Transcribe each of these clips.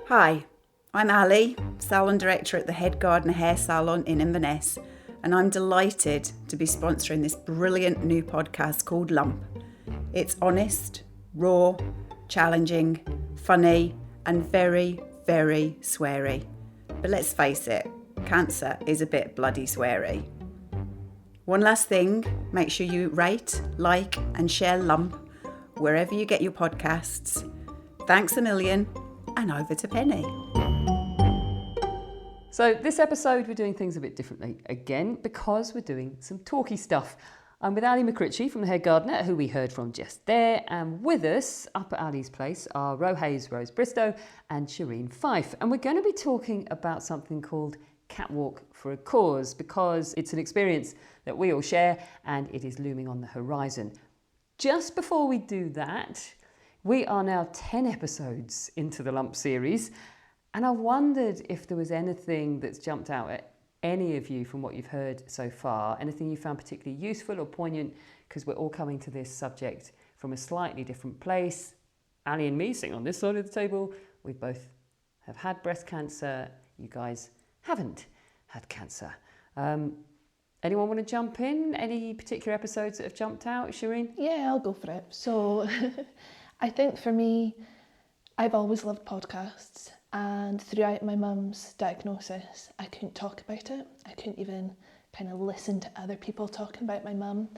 Hi, I'm Ali, salon director at the Head Gardener Hair Salon in Inverness, and I'm delighted to be sponsoring this brilliant new podcast called Lump. It's honest, raw, challenging, funny, and very, very sweary. But let's face it, cancer is a bit bloody sweary. One last thing, make sure you rate, like, and share Lump wherever you get your podcasts. Thanks a million, and over to Pennie. So this episode we're doing things a bit differently again because we're doing some talky stuff. I'm with Ali McCritchie from the Head Gardener, who we heard from just there, and with us up at Ali's place are Ro Hayes, Rose Bristow and Shireen Fife, and we're going to be talking about something called Catwalk for a Cause because it's an experience that we all share and it is looming on the horizon. Just before we do that, we are now 10 episodes into the Lump series, and I wondered if there was anything that's jumped out at any of you from what you've heard so far, anything you found particularly useful or poignant, because we're all coming to this subject from a slightly different place. Ali and me sitting on this side of the table, we both have had breast cancer. You guys haven't had cancer. Anyone want to jump in? Any particular episodes that have jumped out? Shireen? Yeah, I'll go for it. So I think for me, I've always loved podcasts, and throughout my mum's diagnosis, I couldn't talk about it. I couldn't even kind of listen to other people talking about my mum.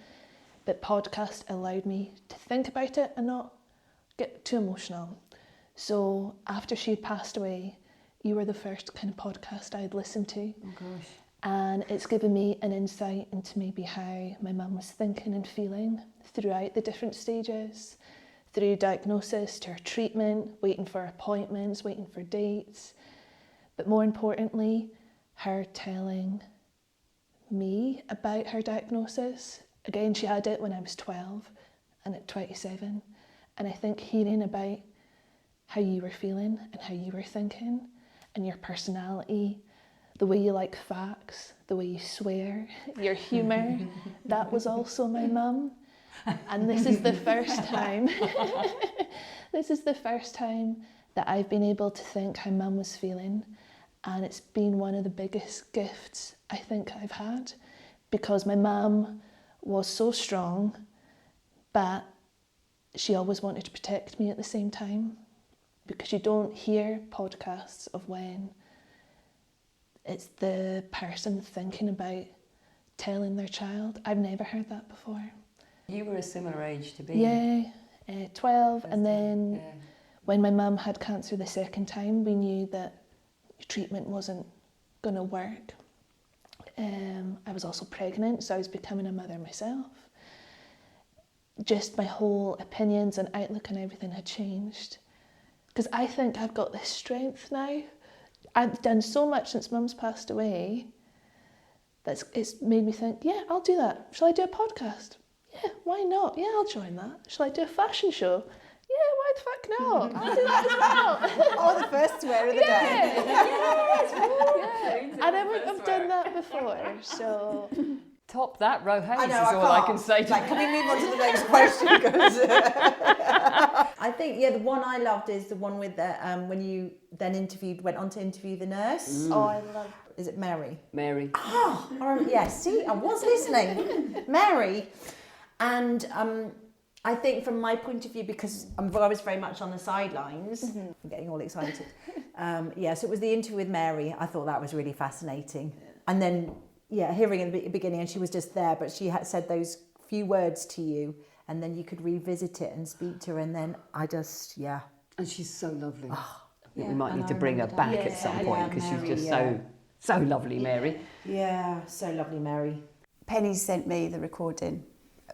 But podcast allowed me to think about it and not get too emotional. So after she had passed away, you were the first kind of podcast I'd listened to. Oh gosh. And it's given me an insight into maybe how my mum was thinking and feeling throughout the different stages, through diagnosis to her treatment, waiting for appointments, waiting for dates. But more importantly, her telling me about her diagnosis. Again, she had it when I was 12 and at 27. And I think hearing about how you were feeling and how you were thinking and your personality, the way you like facts, the way you swear, your humour, that was also my mum. And this is the first time, that I've been able to think how mum was feeling. And it's been one of the biggest gifts I think I've had, because my mum was so strong, but she always wanted to protect me at the same time, because you don't hear podcasts of when it's the person thinking about telling their child. I've never heard that before. You were a similar age to be. Yeah, 12, and then when my mum had cancer the second time, we knew that treatment wasn't going to work. I was also pregnant, so I was becoming a mother myself. Just my whole opinions and outlook and everything had changed. Because I think I've got this strength now. I've done so much since mum's passed away that it's made me think, yeah, I'll do that. Shall I do a podcast? Yeah, why not? Yeah, I'll join that. Shall I do a fashion show? Yeah, why the fuck not? I'll do that as well. Oh, the first swear of the day. And I wouldn't have done that before, so... Top that, Ro Hayes, I is all I can say to can we move on to the next question? I think, the one I loved is the one with the when you then went on to interview the nurse. Oh, I love... Is it Mary? Mary. Oh, yes. See, I was listening. Mary. And I think from my point of view, because I was very much on the sidelines, I'm getting all excited. So it was the interview with Mary. I thought that was really fascinating. And then, hearing in the beginning, and she was just there, but she had said those few words to you, and then you could revisit it and speak to her, and then I just, And she's so lovely. Oh, we might need to bring her back at some point, because she's just so lovely, Mary. Yeah, so lovely, Mary. Pennie sent me the recording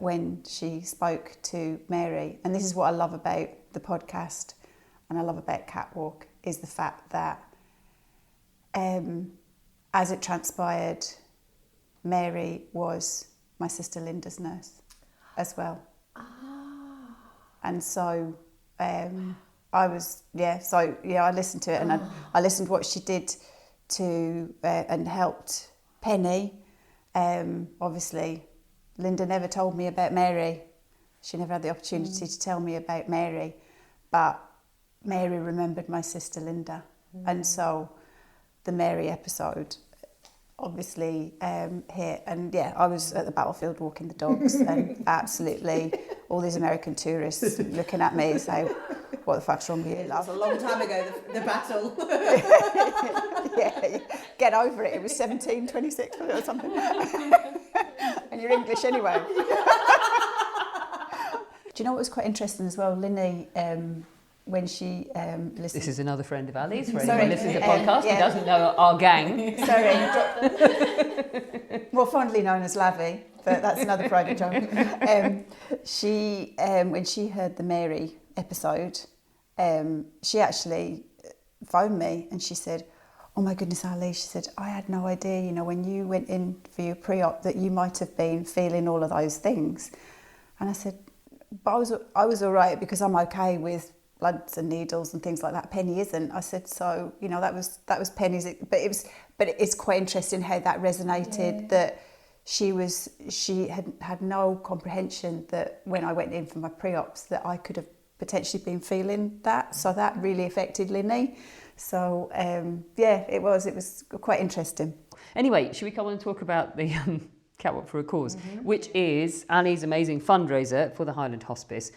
when she spoke to Mary, and this is what I love about the podcast and I love about Catwalk, is the fact that as it transpired, Mary was my sister Linda's nurse as well. And so I listened to it, and I listened to what she did to and helped Pennie. Obviously, Linda never told me about Mary. She never had the opportunity to tell me about Mary, but Mary remembered my sister Linda. And so the Mary episode obviously hit, and yeah, I was at the battlefield walking the dogs, and absolutely all these American tourists looking at me saying, "What the fuck's wrong with you, love?" It was a long time ago, the battle. Yeah, get over it. It was 1726 or something, and you're English anyway. Do you know what was quite interesting as well, Linny? When she listened. This is another friend of Ali's. For Sorry. anyone listening to the podcast who doesn't know our gang. Sorry. More fondly known as Lavi, but that's another private joke. She, when she heard the Mary episode, she actually phoned me and she said, "Oh my goodness, Ali," she said, "I had no idea, you know, when you went in for your pre-op that you might have been feeling all of those things." And I said, "But I was all right because I'm okay with bloods and needles and things like that. Penny isn't." I said, "So, you know, that was Penny's, but it's quite interesting how that resonated, that she had no comprehension that when I went in for my pre-ops that I could have potentially been feeling that. So that really affected Linny." So it was quite interesting. Anyway, should we come on and talk about the Catwalk for a Cause, which is Ali's amazing fundraiser for the Highland Hospice.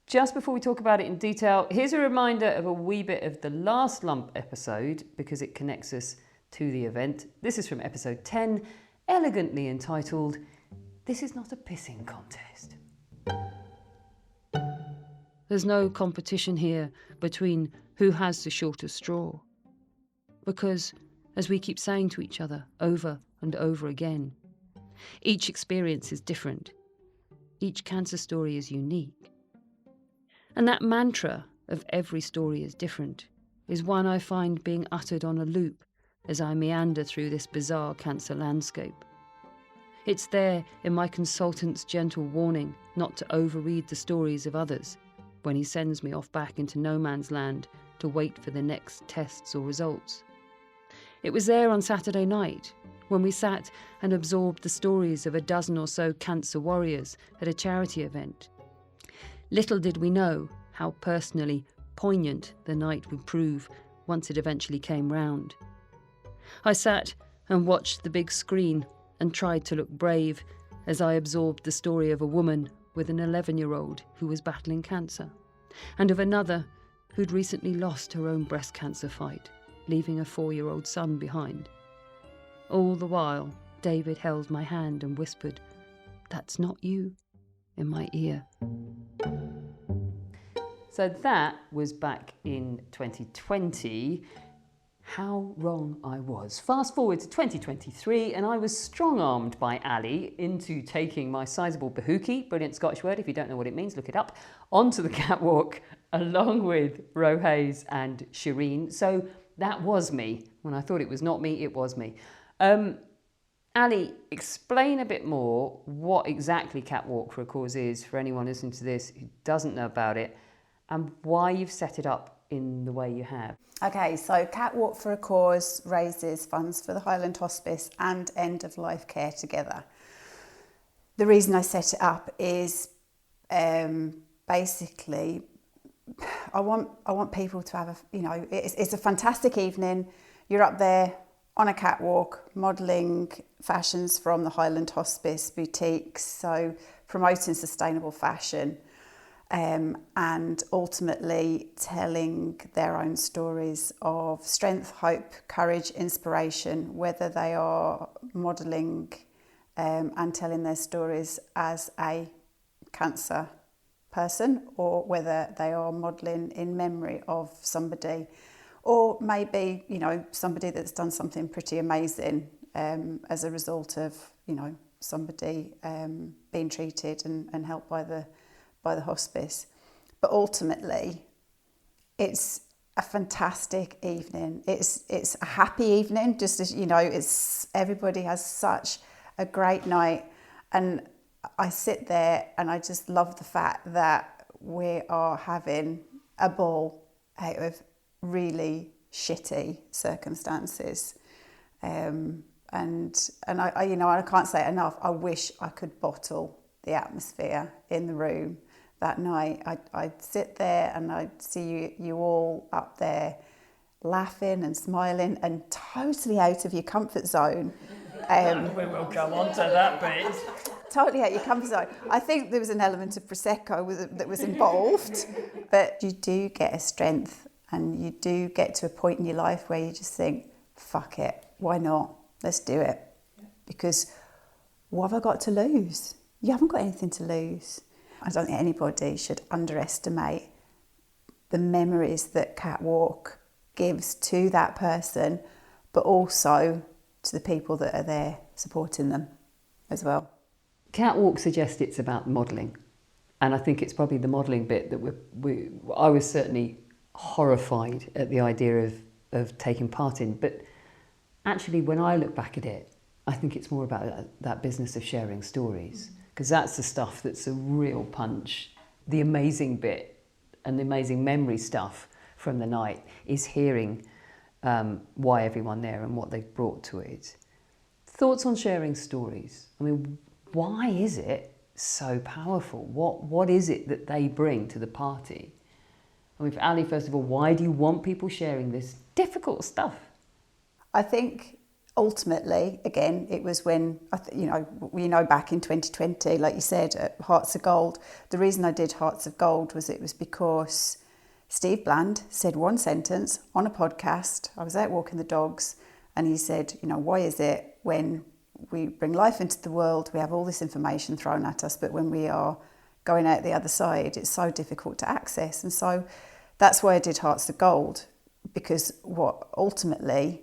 Just before we talk about it in detail, here's a reminder of a wee bit of the last Lump episode because it connects us to the event. This is from episode 10, elegantly entitled, "This is not a pissing contest." There's no competition here between who has the shortest straw. Because, as we keep saying to each other over and over again, each experience is different. Each cancer story is unique. And that mantra of every story is different is one I find being uttered on a loop as I meander through this bizarre cancer landscape. It's there in my consultant's gentle warning not to overread the stories of others when he sends me off back into no man's land to wait for the next tests or results. It was there on Saturday night when we sat and absorbed the stories of a dozen or so cancer warriors at a charity event. Little did we know how personally poignant the night would prove once it eventually came round. I sat and watched the big screen and tried to look brave as I absorbed the story of a woman with an 11-year-old who was battling cancer, and of another who'd recently lost her own breast cancer fight, leaving a 4-year-old son behind. All the while, David held my hand and whispered, "That's not you," in my ear. So that was back in 2020. How wrong I was. Fast forward to 2023 and I was strong-armed by Ali into taking my sizable bahookie, brilliant Scottish word, if you don't know what it means, look it up, onto the catwalk along with Ro Hayes and Shireen. So that was me. When I thought it was not me, it was me. Ali, explain a bit more what exactly Catwalk for a Cause is for anyone listening to this who doesn't know about it and why you've set it up in the way you have. Okay, so Catwalk for a Cause raises funds for the Highland Hospice and End of Life Care together. The reason I set it up is basically I want people to have it's a fantastic evening. You're up there on a catwalk modelling fashions from the Highland Hospice boutiques, so promoting sustainable fashion. And ultimately telling their own stories of strength, hope, courage, inspiration, whether they are modelling and telling their stories as a cancer person or whether they are modelling in memory of somebody or maybe, somebody that's done something pretty amazing as a result of, somebody being treated and helped by the hospice. But ultimately it's a fantastic evening. It's a happy evening, just as it's everybody has such a great night, and I sit there and I just love the fact that we are having a ball out of really shitty circumstances, and I can't say it enough. I wish I could bottle the atmosphere in the room that night. I'd sit there and I'd see you all up there laughing and smiling and totally out of your comfort zone. We will come on to that bit. Totally out your comfort zone. I think there was an element of Prosecco that was involved, but you do get a strength and you do get to a point in your life where you just think, fuck it, why not? Let's do it. Because what have I got to lose? You haven't got anything to lose. I don't think anybody should underestimate the memories that Catwalk gives to that person, but also to the people that are there supporting them as well. Catwalk suggests it's about modelling, and I think it's probably the modelling bit that I was certainly horrified at the idea of taking part in, but actually when I look back at it, I think it's more about that business of sharing stories, because that's the stuff that's a real punch. The amazing bit and the amazing memory stuff from the night is hearing why everyone there and what they've brought to it. Thoughts on sharing stories? I mean, why is it so powerful? What is it that they bring to the party? I mean, for Ali, first of all, why do you want people sharing this difficult stuff? I think ultimately, again, it was when, back in 2020, like you said, at Hearts of Gold, the reason I did Hearts of Gold was because Steve Bland said one sentence on a podcast. I was out walking the dogs and he said, why is it when we bring life into the world, we have all this information thrown at us, but when we are going out the other side, it's so difficult to access. And so that's why I did Hearts of Gold, because ultimately,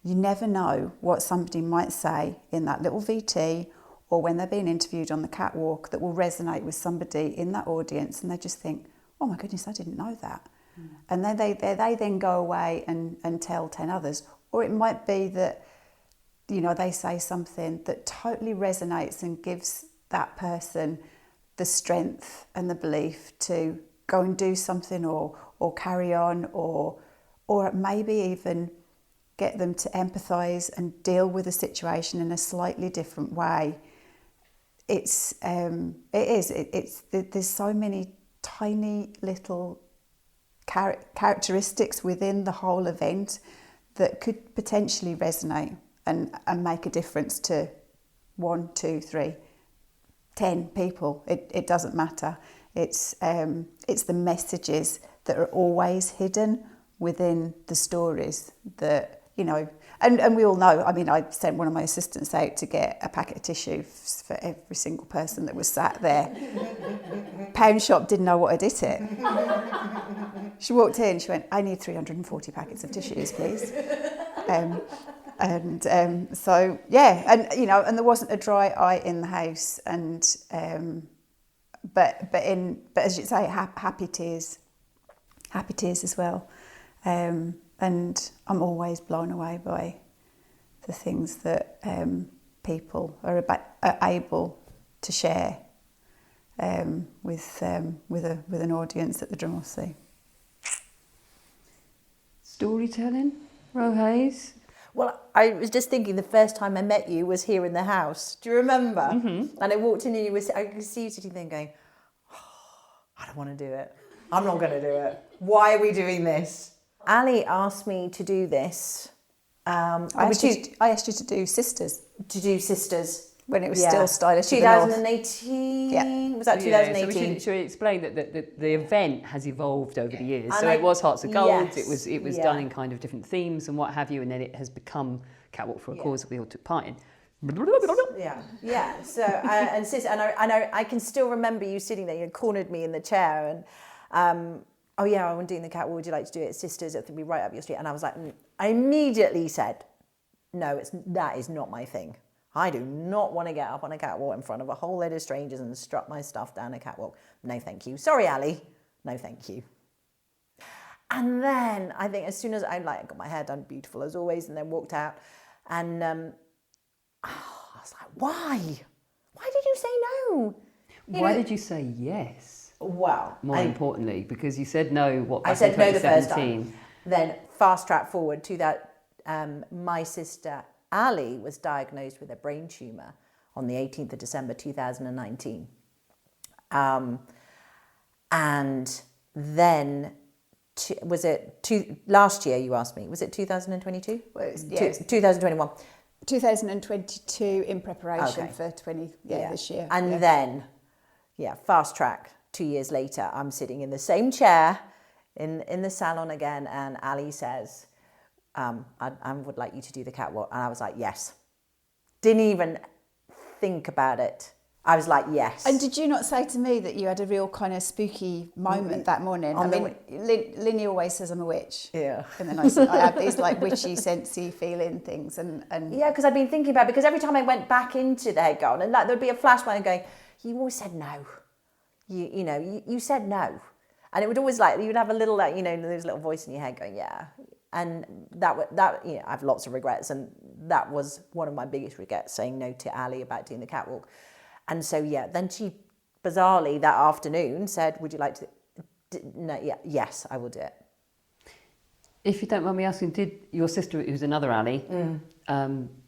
you never know what somebody might say in that little VT or when they're being interviewed on the catwalk that will resonate with somebody in that audience, and they just think, oh my goodness, I didn't know that. And then they then go away and tell 10 others. Or it might be that they say something that totally resonates and gives that person the strength and the belief to go and do something or carry on or maybe even get them to empathise and deal with the situation in a slightly different way. There's so many tiny little characteristics within the whole event that could potentially resonate and make a difference to 1, 2, 3, 10 people. It doesn't matter. It's the messages that are always hidden within the stories that, and we all know. I mean, I sent one of my assistants out to get a packet of tissue for every single person that was sat there. Pound shop didn't know what had hit it. She walked in, she went, I need 340 packets of tissues, please. So yeah, and there wasn't a dry eye in the house, and but as you say, happy tears as well, and I'm always blown away by the things that people are able to share with an audience at the Drumossie. Storytelling, Ro Hayes. Well, I was just thinking the first time I met you was here in the house. Do you remember? Mm-hmm. And I walked in and I could see you sitting there going, I don't want to do it. I'm not going to do it. Why are we doing this? Ali asked me to do this. I asked you to do Sisters. To do Sisters. When it was still stylish. 2018? Yeah. Was that 2018? So should we explain that the event has evolved over the years. And so it was Hearts of Gold, yes, it was done in kind of different themes and what have you, and then it has become Catwalk for a Cause that we all took part in. Yeah. So and sis, and I can still remember you sitting there. You cornered me in the chair, and I'm doing the Catwalk. Would you like to do it, Sisters? It'll be right up your street. And I was like, I immediately said, no, that is not my thing. I do not want to get up on a catwalk in front of a whole load of strangers and strut my stuff down a catwalk. No, thank you. Sorry, Ali. No, thank you. And then I think as soon as I got my hair done beautiful as always, and then walked out, and I was like, why? Why did you say no? Why did you say yes? Well, more importantly, because you said no. I said no the first time. Then fast track forward to that. My sister Ali was diagnosed with a brain tumour on the 18th of December 2019. And then last year you asked me? Was it 2022? Well, it was, 2021. 2022 in preparation Okay. for this year. And then, fast track, 2 years later, I'm sitting in the same chair in the salon again, and Ali says, I would like you to do the catwalk. And I was like, yes. Didn't even think about it. I was like, yes. And did you not say to me that you had a real kind of spooky moment that morning? Linny always says I'm a witch. Yeah. And then I have these like witchy, sensey feeling things. And yeah, because I'd been thinking about it, because every time I went back into the head garden, like there'd be a flashback going, you always said no. You said no. And it would always you would have a little there's a little voice in your head going, yeah. And that I have lots of regrets, and that was one of my biggest regrets, saying no to Ali about doing the catwalk. And so then she bizarrely that afternoon said, would you like to yes, I will do it. If you don't mind me asking, did your sister, who's another Ali,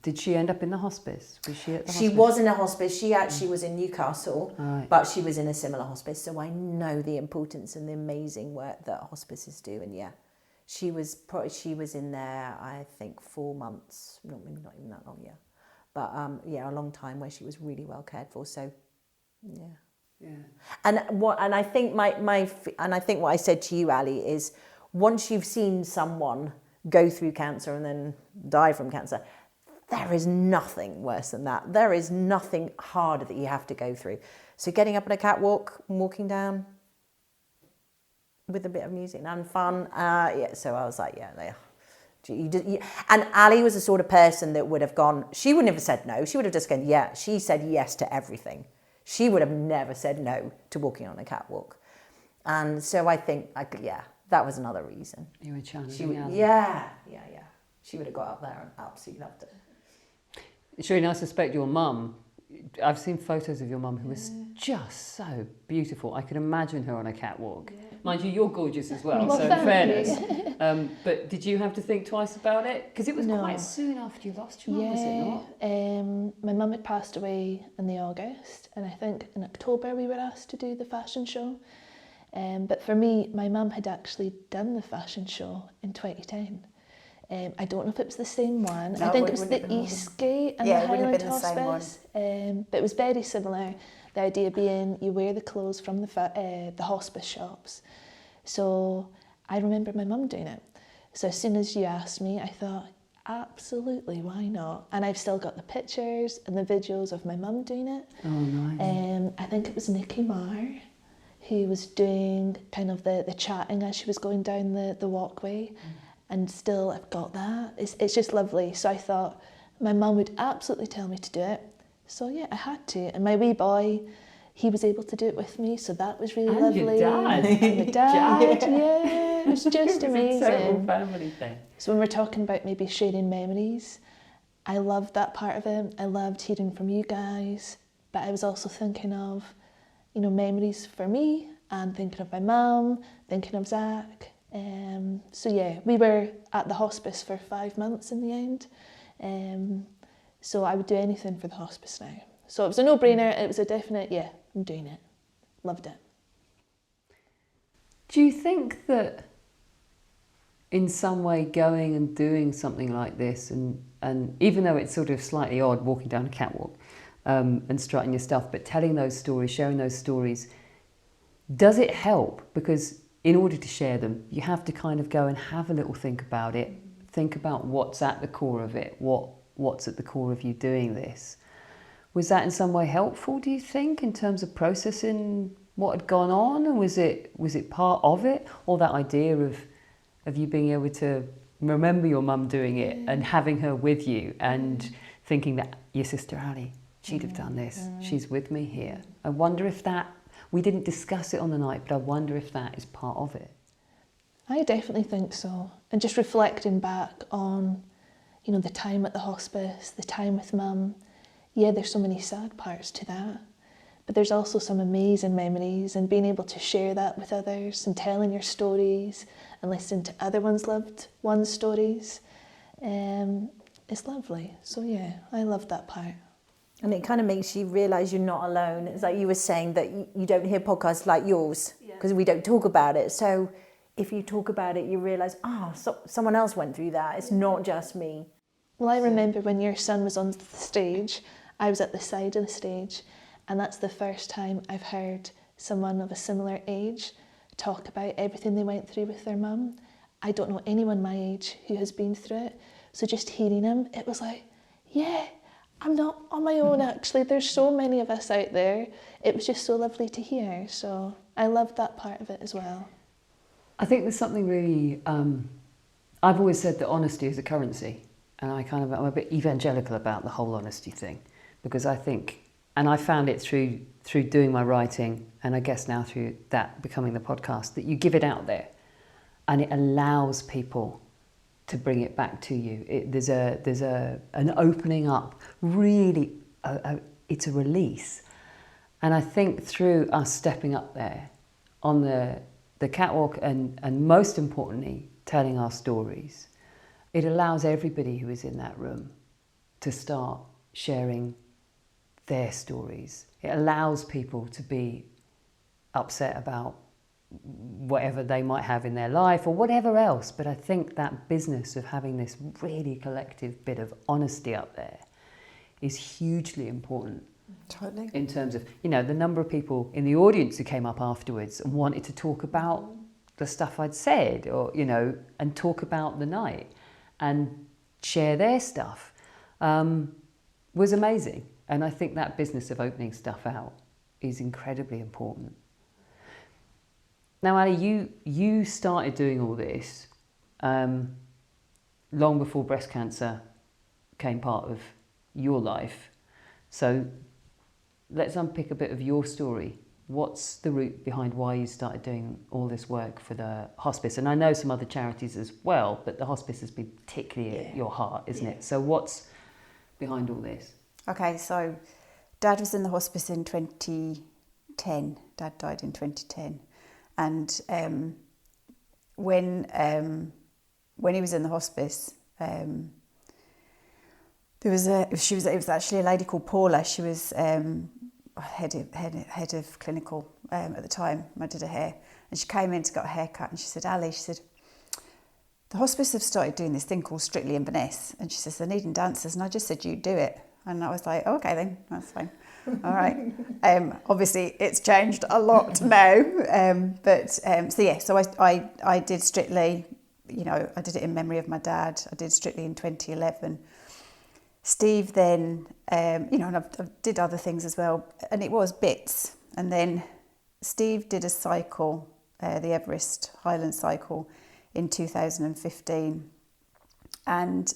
did she end up in the hospice? Was she at the hospice? She was in a hospice. She actually was in Newcastle, right. But she was in a similar hospice. So I know the importance and the amazing work that hospices do. And she was in there, I think, 4 months, not even that long, But a long time where she was really well cared for. So, yeah. And I think what I said to you, Ali, is once you've seen someone go through cancer and then die from cancer, there is nothing worse than that. There is nothing harder that you have to go through. So getting up on a catwalk, walking down with a bit of music and fun, so I was like, and Ali was the sort of person that would have gone, she wouldn't have said no, she would have just gone, she said yes to everything. She would have never said no to walking on a catwalk. And so I think, that was another reason. You were challenging Ali. Yeah. She would have got up there and absolutely loved it. Shireen, I suspect your mum, I've seen photos of your mum who was just so beautiful. I could imagine her on a catwalk. Yeah. Mind you, you're gorgeous as well, so in fairness. But did you have to think twice about it? Because it was quite soon after you lost your mum, was it not? My mum had passed away in the August, and I think in October we were asked to do the fashion show. But for me, my mum had actually done the fashion show in 2010. I don't know if it was the same one. No, I think it was the Eastgate and the Highland Hospice. But it was very similar. The idea being you wear the clothes from the hospice shops. So I remember my mum doing it. So as soon as you asked me, I thought, absolutely, why not? And I've still got the pictures and the videos of my mum doing it. Oh, nice. I think it was Nikki Marr who was doing kind of the chatting as she was going down the walkway. And still I've got that. It's just lovely. So I thought my mum would absolutely tell me to do it. So I had to. And my wee boy, he was able to do it with me. So that was really lovely. Your dad. And my dad, it was just amazing. It's a total family thing. So when we're talking about maybe sharing memories, I loved that part of it. I loved hearing from you guys. But I was also thinking of, memories for me and thinking of my mum, thinking of Zach. We were at the hospice for 5 months in the end. So I would do anything for the hospice now. So it was a no-brainer. It was a definite, I'm doing it. Loved it. Do you think that in some way going and doing something like this, and even though it's sort of slightly odd walking down a catwalk and strutting your stuff, but telling those stories, sharing those stories, does it help? Because in order to share them, you have to kind of go and have a little think about it, think about what's at the core of it, what's at the core of you doing this. Was that in some way helpful, do you think, in terms of processing what had gone on? Or was it part of it? Or that idea of you being able to remember your mum doing it and having her with you and thinking that your sister Ali, she'd have done this, she's with me here. I wonder if that, we didn't discuss it on the night, but I wonder if that is part of it. I definitely think so. And just reflecting back on, the time at the hospice, the time with mum, there's so many sad parts to that. But there's also some amazing memories, and being able to share that with others and telling your stories and listening to other loved ones' stories. It's lovely. So I love that part. And it kind of makes you realise you're not alone. It's like you were saying that you don't hear podcasts like yours because we don't talk about it. So if you talk about it, you realise, someone else went through that. It's not just me. Well, I remember when your son was on the stage, I was at the side of the stage, and that's the first time I've heard someone of a similar age talk about everything they went through with their mum. I don't know anyone my age who has been through it. So just hearing him, it was like, yeah, I'm not on my own actually. There's so many of us out there. It was just so lovely to hear. So I loved that part of it as well. I think there's something really, I've always said that honesty is a currency. And I'm a bit evangelical about the whole honesty thing, because I think, and I found it through doing my writing, and I guess now through that becoming the podcast, that you give it out there and it allows people to bring it back to you. There's an opening up, really, it's a release. And I think through us stepping up there on the catwalk and most importantly, telling our stories, it allows everybody who is in that room to start sharing their stories. It allows people to be upset about whatever they might have in their life or whatever else. But I think that business of having this really collective bit of honesty up there is hugely important. Totally. In terms of, the number of people in the audience who came up afterwards and wanted to talk about the stuff I'd said, or, and talk about the night and share their stuff, was amazing. And I think that business of opening stuff out is incredibly important. Now, Ali, you started doing all this long before breast cancer became part of your life. So let's unpick a bit of your story. What's the root behind why you started doing all this work for the hospice? And I know some other charities as well, but the hospice has been particularly at your heart, isn't it? So what's behind all this? Okay, so Dad was in the hospice in 2010. Dad died in 2010. And when he was in the hospice, it was actually a lady called Paula. She was head of clinical at the time. I did her hair, and she came in to get a haircut, and she said, Ali, she said, the hospice have started doing this thing called Strictly Inverness, and she says they're needing dancers, and I just said you'd do it, and I was like, oh, okay then, that's fine, all right. Obviously it's changed a lot now, so I did Strictly. I did it in memory of my dad. I did Strictly in 2011. Steve then, and I did other things as well, and it was bits. And then Steve did a cycle, the Everest Highland cycle, in 2015. And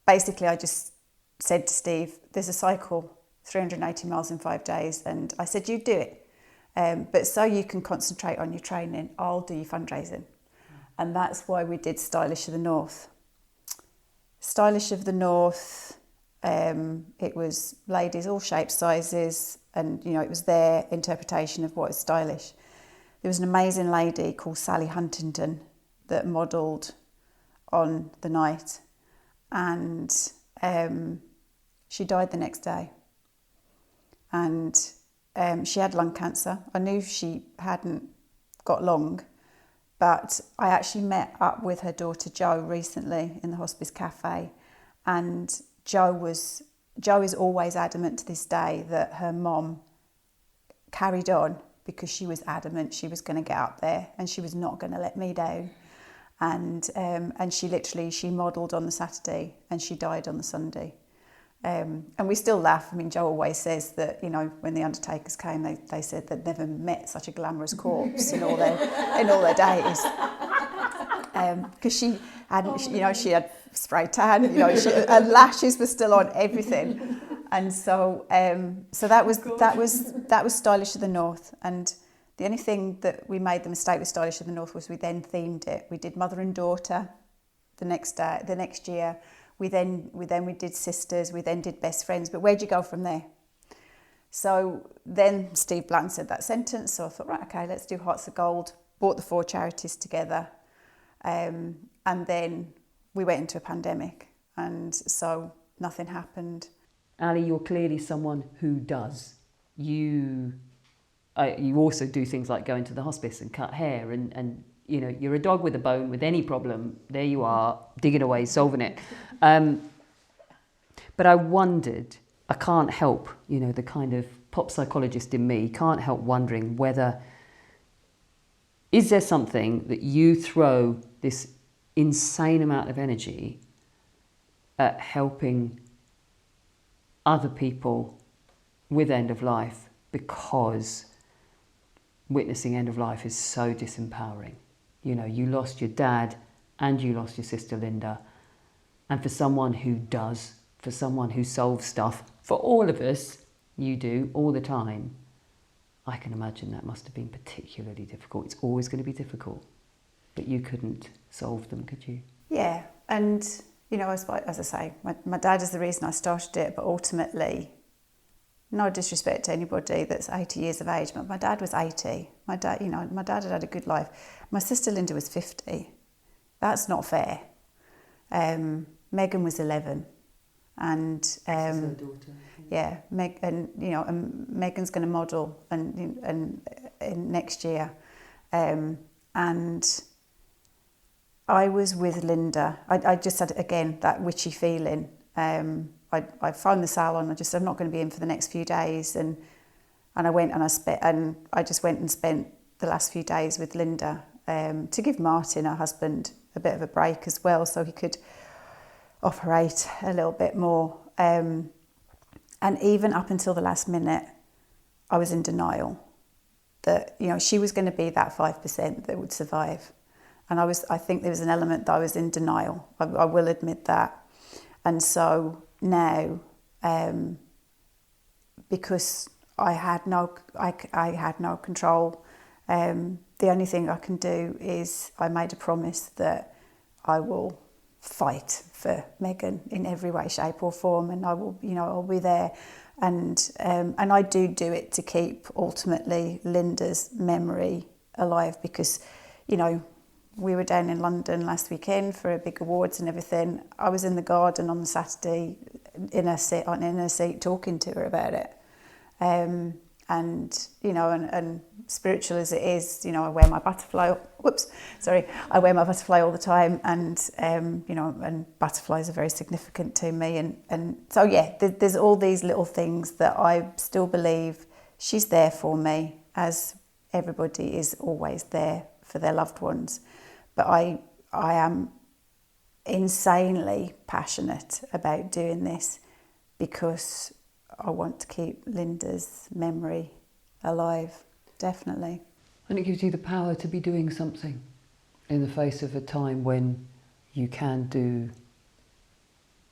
basically I just said to Steve, there's a cycle, 380 miles in 5 days. And I said, you do it. But so you can concentrate on your training, I'll do your fundraising. And that's why we did Stylish of the North. Stylish of the North, it was ladies, all shapes, sizes, and it was their interpretation of what is stylish. There was an amazing lady called Sally Huntington that modelled on the night, and she died the next day. And she had lung cancer. I knew she hadn't got long, but I actually met up with her daughter Jo recently in the hospice cafe, and Jo is always adamant to this day that her mom carried on because she was adamant she was going to get up there and she was not going to let me down. And she modelled on the Saturday and she died on the Sunday. And we still laugh. I mean, Jo always says that, when the undertakers came, they said they'd never met such a glamorous corpse in all their days. Because she hadn't, she had spray tan, her lashes were still on, everything. And so that was Stylish of the North. And the only thing that we made the mistake with Stylish of the North was we then themed it. We did mother and daughter the next year. We did sisters, we then did best friends, but where'd you go from there? So then Steve Blanton said that sentence, so I thought, right, okay, let's do Hearts of Gold, brought the 4 charities together, and then we went into a pandemic, and so nothing happened. Ali, you're clearly someone who does. You also do things like go into the hospice and cut hair and you know, you're a dog with a bone with any problem. There you are, digging away, solving it. But I wondered, I can't help, you know, the kind of pop psychologist in me can't help wondering whether, is there something that you throw this insane amount of energy at helping other people with end of life, because witnessing end of life is so disempowering. You know, you lost your dad and you lost your sister Linda. And for someone who does, for someone who solves stuff, for all of us, you do all the time, I can imagine that must have been particularly difficult. It's always going to be difficult, but you couldn't solve them, could you? Yeah, and you know, as I say, my dad is the reason I started it, but ultimately, no disrespect to anybody that's 80 years of age, but my dad was 80. My dad had a good life. My sister Linda was 50. That's not fair. Megan was 11, and Her daughter. yeah, and Megan's going to model and next year, and I was with Linda. I just had, again, that witchy feeling. I phoned the salon. I just said, I'm not going to be in for the next few days. And I went and I just went and spent the last few days with Linda to give Martin, her husband, a bit of a break as well, so he could operate a little bit more. And even up until the last minute, I was in denial that, you know, she was going to be that 5% that would survive. And I think there was an element that I was in denial. I will admit that. And so now, because I had no control, the only thing I can do is I made a promise that I will fight for Megan in every way, shape or form, and I will, you know, I'll be there. And I do it to keep ultimately Linda's memory alive, because, you know, we were down in London last weekend for a big awards and everything. I was in the garden on the Saturday in her seat talking to her about it. And, you know, and spiritual as it is, you know, I wear my butterfly all the time, and, you know, and butterflies are very significant to me. And so, yeah, there's all these little things that I still believe she's there for me, as everybody is always there for their loved ones. But I am insanely passionate about doing this because I want to keep Linda's memory alive, definitely. And it gives you the power to be doing something in the face of a time when you can do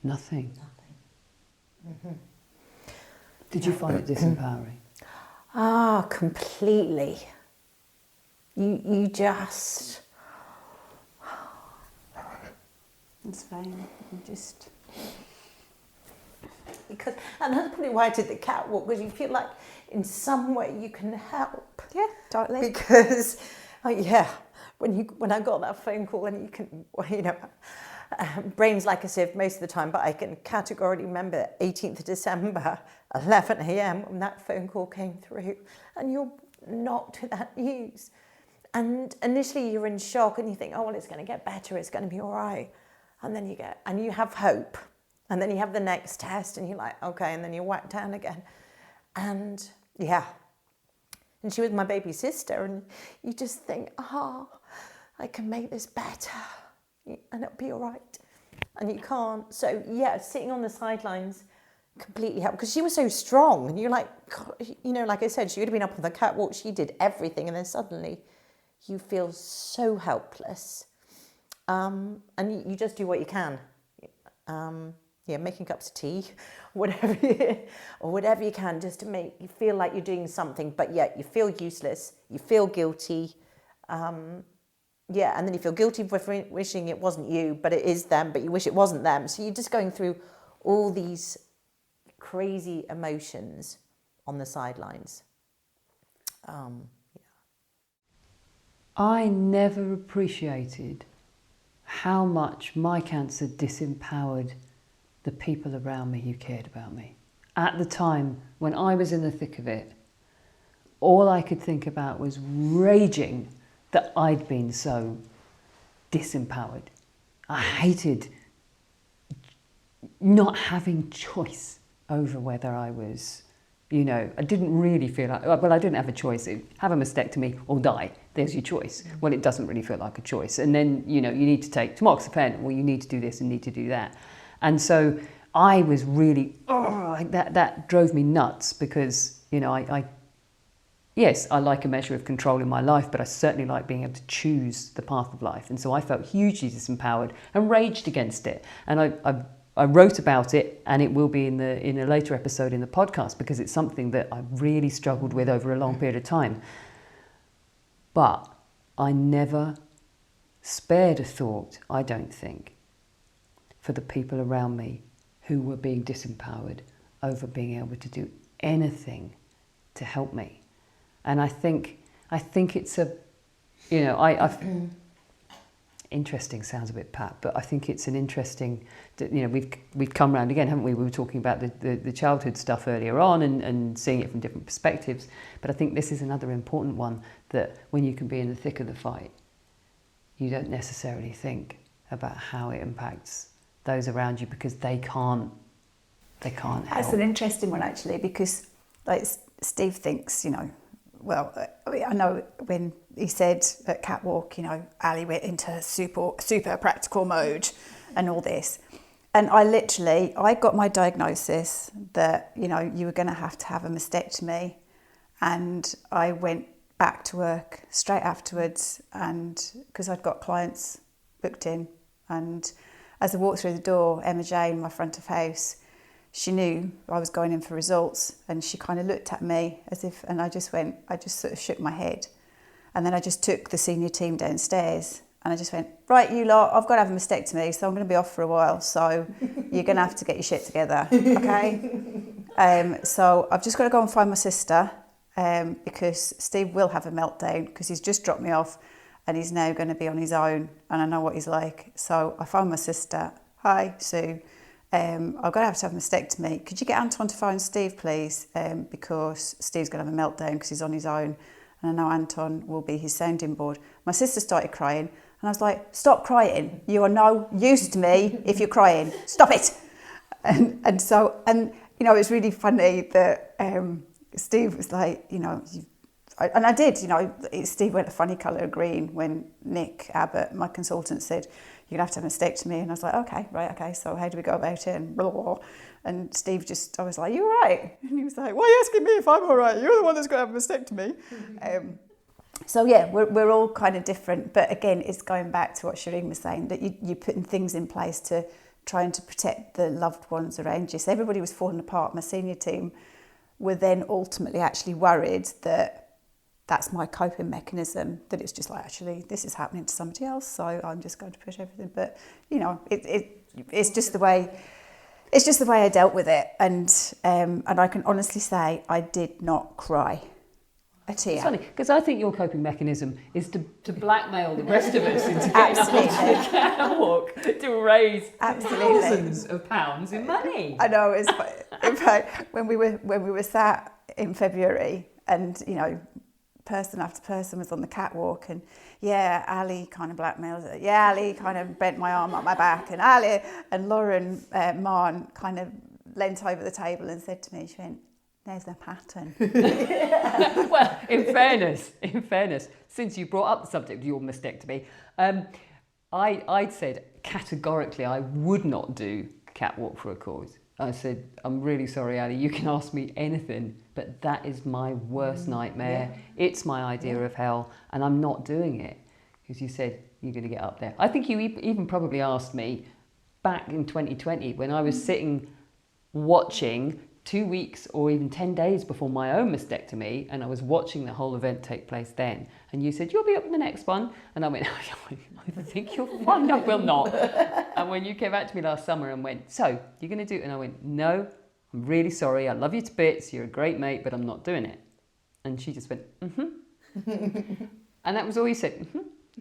nothing. Mm-hmm. Did you find it disempowering? Completely. You just... It's fine. Just... Because, and that's probably why I did the catwalk, because you feel like in some way you can help. Yeah, totally. Because, when I got that phone call, and you can, you know, brain's like a sieve most of the time, but I can categorically remember 18th of December, 11 a.m. when that phone call came through, and you're knocked with that news. And initially you're in shock and you think, oh, well, it's going to get better, it's going to be all right. And then you have hope. And then you have the next test and you're like, okay, and then you're whacked down again. And yeah. And she was my baby sister, and you just think, I can make this better and it'll be all right. And you can't. So yeah, sitting on the sidelines completely helped, because she was so strong, and you're like, God, you know, like I said, she would have been up on the catwalk, she did everything, and then suddenly you feel so helpless. And you just do what you can. Making cups of tea, whatever you can, just to make you feel like you're doing something, but yet you feel useless, you feel guilty. And then you feel guilty for wishing it wasn't you, but it is them, but you wish it wasn't them. So you're just going through all these crazy emotions on the sidelines. I never appreciated how much my cancer disempowered the people around me who cared about me. At the time, when I was in the thick of it, all I could think about was raging that I'd been so disempowered. I hated not having choice over whether I was, I didn't really feel like, I didn't have a choice. Have a mastectomy or die. There's your choice. Well, it doesn't really feel like a choice. And then, you need to take tamoxifen, or you need to do this and need to do that. And so I was really, that drove me nuts because, yes, I like a measure of control in my life, but I certainly like being able to choose the path of life. And so I felt hugely disempowered and raged against it. And I wrote about it, and it will be in a later episode in the podcast, because it's something that I really struggled with over a long period of time. But I never spared a thought, I don't think, for the people around me who were being disempowered over being able to do anything to help me. And I think it's interesting sounds a bit pat, but I think it's an interesting, we've come round again, haven't we? We were talking about the childhood stuff earlier on and seeing it from different perspectives. But I think this is another important one, that when you can be in the thick of the fight, you don't necessarily think about how it impacts those around you, because they can't help. That's an interesting one, actually, because like Steve thinks, I know when he said at Catwalk, Ali went into super practical mode and all this. And I got my diagnosis that, you were going to have a mastectomy. And I went back to work straight afterwards, and because I'd got clients booked in. And as I walked through the door, Emma Jane, my front of house, she knew I was going in for results, and she kind of looked at me and I just sort of shook my head. And then I just took the senior team downstairs and I just went, right, you lot, I've got to have a mastectomy, so I'm going to be off for a while. So you're going to have to get your shit together, okay? So I've just got to go and find my sister, because Steve will have a meltdown because he's just dropped me off and he's now going to be on his own, and I know what he's like. So I found my sister. Hi, Sue. I've got to have a mastectomy. Could you get Anton to phone Steve, please? Because Steve's going to have a meltdown because he's on his own. And I know Anton will be his sounding board. My sister started crying. And I was like, stop crying. You are no use to me if you're crying. Stop it. And it's really funny that Steve was like, and I did, Steve went a funny colour of green when Nick Abbott, my consultant, said, you're going to have a mastectomy. And I was like, okay, so how do we go about it? And blah, blah, blah. And Steve I was like, you all right? And he was like, why are you asking me if I'm all right? You're the one that's going to have a mastectomy. So yeah, we're all kind of different. But again, it's going back to what Searingly was saying, that you're putting things in place to trying to protect the loved ones around you. So everybody was falling apart. My senior team were then ultimately actually worried that that's my coping mechanism, that it's just like, actually, this is happening to somebody else, so I'm just going to push everything. But, it's just the way I dealt with it. And I can honestly say I did not cry a tear. It's funny, because I think your coping mechanism is to blackmail the rest of us into getting up onto the catwalk to raise thousands of pounds in money. I know. In fact, when we were sat in February, and person after person was on the catwalk, and Ali kind of blackmailed it. Ali kind of bent my arm up my back, and Ali and Lauren Marn kind of leant over the table and said to me, she went, there's no pattern. Well, in fairness, since you brought up the subject of your mastectomy, I'd said categorically I would not do Catwalk for a cause. I said, I'm really sorry, Ali, you can ask me anything, but that is my worst nightmare. Yeah. It's my idea of hell, and I'm not doing it. Because you said, you're going to get up there. I think you even probably asked me back in 2020 when I was sitting watching 2 weeks or even 10 days before my own mastectomy, and I was watching the whole event take place then, and you said, you'll be up in the next one, and I went, I think you'll find I will not. And when you came back to me last summer and went, so you're going to do it? And I went, no, I'm really sorry, I love you to bits, you're a great mate, but I'm not doing it. And she just went, and that was all you said,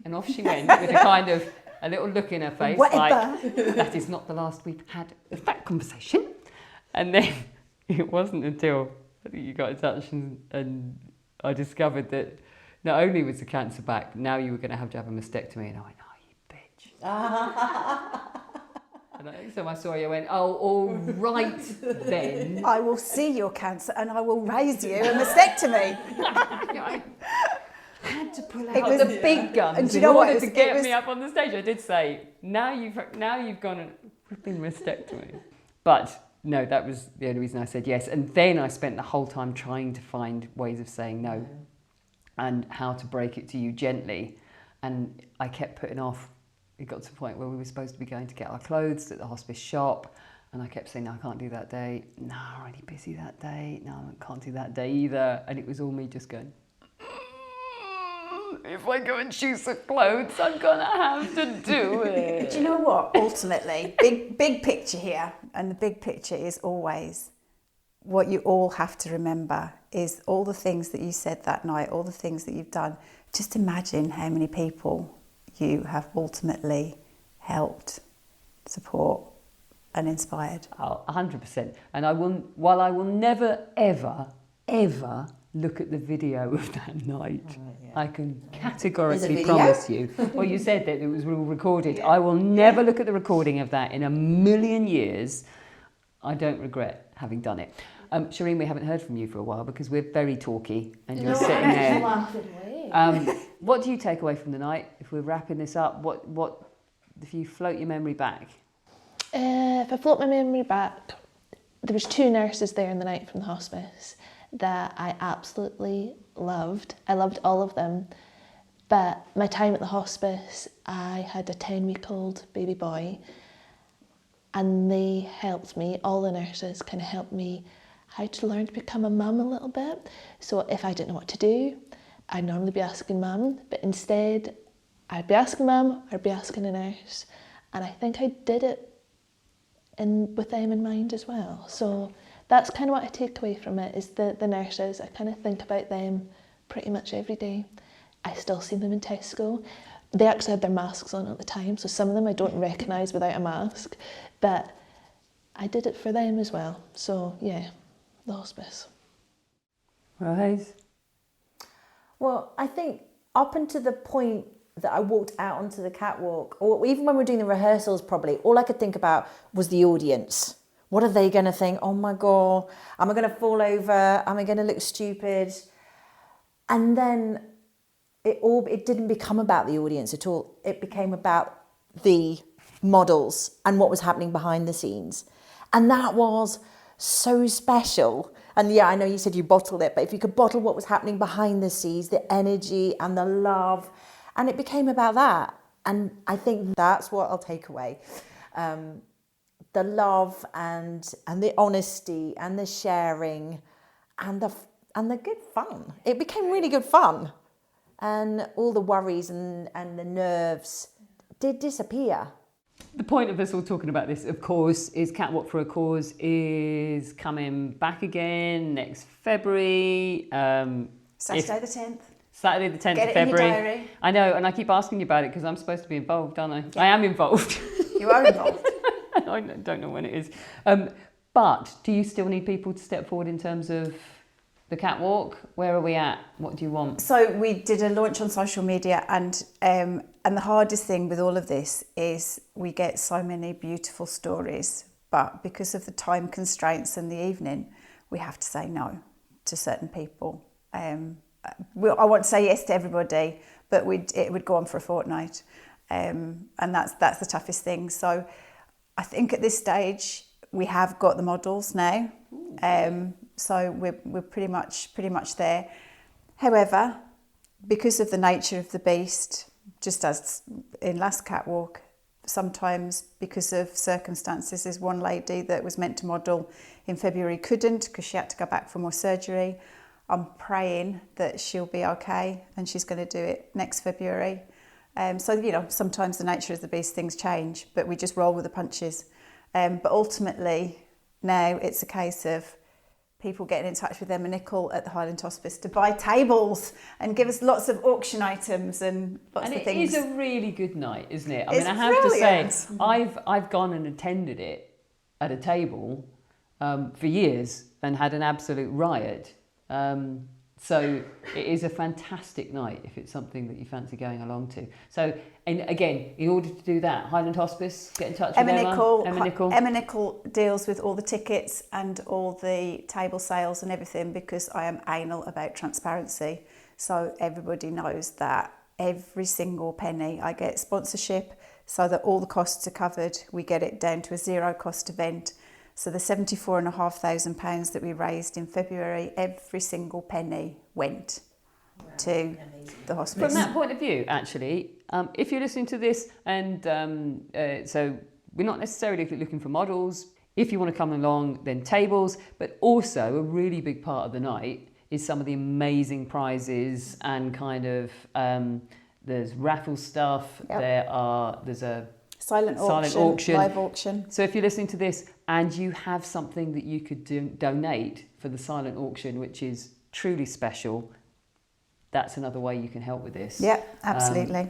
and off she went with a kind of a little look in her face, like, that is not the last we've had of that conversation. And then it wasn't until I think you got in touch and I discovered that not only was the cancer back, now you were going to have a mastectomy. And I went, oh, you bitch. And the next time I saw you, I went, oh, all right then. I will see your cancer and I will raise you a mastectomy. I had to pull out the big guns and do you in know what? order to get me up on the stage. I did say, now you've gone and flipping mastectomy. But no, that was the only reason I said yes. And then I spent the whole time trying to find ways of saying no and how to break it to you gently. And I kept putting off. It got to the point where we were supposed to be going to get our clothes at the hospice shop. And I kept saying, no, I can't do that day. No, I'm really busy that day. No, I can't do that day either. And it was all me just going, if I go and choose the clothes, I'm going to have to do it. Do you know what? Ultimately, big picture here, and the big picture is always what you all have to remember is all the things that you said that night, all the things that you've done. Just imagine how many people you have ultimately helped, support and inspired. Oh, 100%. And while I will never, ever, ever look at the video of that night, I can categorically promise you. Well, you said that it was all recorded. I will never look at the recording of that in a million years. I don't regret having done it. Shireen, we haven't heard from you for a while because we're very talky and you're sitting there. What do you take away from the night? If we're wrapping this up, what if you float your memory back? If I float my memory back, there was 2 nurses there in the night from the hospice that I absolutely loved. I loved all of them. But my time at the hospice, I had a 10-week-old baby boy, and they helped me, all the nurses kind of helped me how to learn to become a mum a little bit. So if I didn't know what to do, I'd normally be asking mum, but instead I'd be asking mum, I'd be asking a nurse, and I think I did it with them in mind as well. So that's kind of what I take away from it, is the nurses. I kind of think about them pretty much every day. I still see them in Tesco. They actually had their masks on at the time, so some of them I don't recognise without a mask, but I did it for them as well. So yeah, the hospice. Right. Well, I think up until the point that I walked out onto the catwalk, or even when we were doing the rehearsals probably, all I could think about was the audience. What are they going to think? Oh my God, am I going to fall over? Am I going to look stupid? And then it didn't become about the audience at all. It became about the models and what was happening behind the scenes. And that was so special. And yeah, I know you said you bottled it, but if you could bottle what was happening behind the scenes, the energy and the love, and it became about that. And I think that's what I'll take away. The love and the honesty and the sharing and the good fun. It became really good fun. And all the worries and the nerves did disappear. The point of us all talking about this, of course, is Catwalk for a Cause is coming back again next February. Saturday the 10th. Saturday the 10th Get of it in your February. diary. I know, and I keep asking you about it because I'm supposed to be involved, aren't I? Yeah. I am involved. You are involved. I don't know when it is. But do you still need people to step forward in terms of the catwalk? Where are we at? What do you want? So we did a launch on social media, and the hardest thing with all of this is we get so many beautiful stories, but because of the time constraints in the evening, we have to say no to certain people. I want to say yes to everybody, but it would go on for a fortnight, and that's the toughest thing. So I think at this stage we have got the models now. So we're pretty much there. However, because of the nature of the beast, just as in last catwalk, sometimes because of circumstances, there's one lady that was meant to model in February couldn't because she had to go back for more surgery. I'm praying that she'll be okay and she's going to do it next February. So sometimes the nature of the beast, things change, but we just roll with the punches. But ultimately, now it's a case of people getting in touch with Emma Nicol at the Highland Hospice to buy tables and give us lots of auction items and lots of things. It is a really good night, isn't it? I It's mean, I have brilliant. to say, I've gone and attended it at a table for years and had an absolute riot. So it is a fantastic night if it's something that you fancy going along to. So, and again, in order to do that, Highland Hospice, get in touch with Emma. Emma Nicol deals with all the tickets and all the table sales and everything, because I am anal about transparency. So everybody knows that every single penny I get sponsorship, so that all the costs are covered. We get it down to a zero cost event. So the £74,500 that we raised in February, every single penny went to the hospice. From that point of view, actually, if you're listening to this, and so we're not necessarily looking for models. If you want to come along, then tables, but also a really big part of the night is some of the amazing prizes and kind of there's raffle stuff. Yep. There's a silent auction, live auction. So if you're listening to this and you have something that you could donate for the silent auction, which is truly special, that's another way you can help with this. Yeah, absolutely.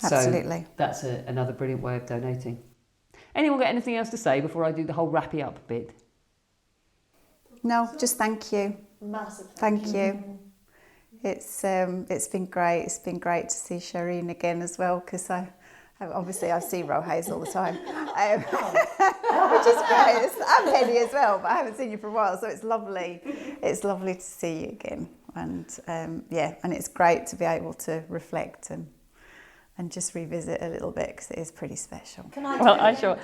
Absolutely. So that's another brilliant way of donating. Anyone got anything else to say before I do the whole wrapping up bit? No, just thank you. Massive Thank you. It's been great. It's been great to see Shireen again as well, because I see Rohays all the time, which is great. I'm Pennie as well, but I haven't seen you for a while, so it's lovely. It's lovely to see you again, and and it's great to be able to reflect and just revisit a little bit, because it is pretty special. I shall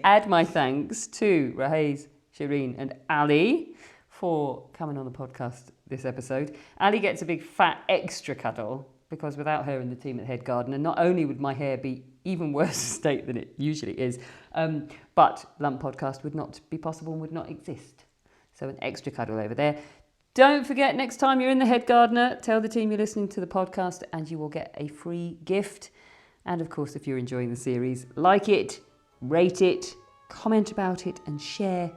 add my thanks to Rohays, Shireen and Ali for coming on the podcast this episode. Ali gets a big fat extra cuddle, because without her and the team at Head Gardener, not only would my hair be even worse state than it usually is, but Lump Podcast would not be possible and would not exist. So an extra cuddle over there. Don't forget, next time you're in the Head Gardener, tell the team you're listening to the podcast and you will get a free gift. And of course, if you're enjoying the series, like it, rate it, comment about it, and share.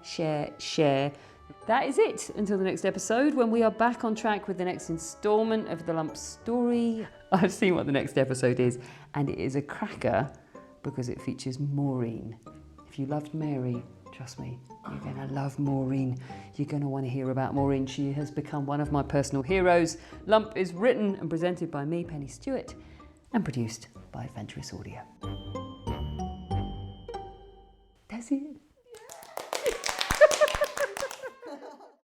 That is it until the next episode, when we are back on track with the next instalment of the Lump story. I've seen what the next episode is, and it is a cracker because it features Maureen. If you loved Mary, trust me, you're going to love Maureen. You're going to want to hear about Maureen. She has become one of my personal heroes. Lump is written and presented by me, Pennie Stuart, and produced by Adventurous Audio. That's it.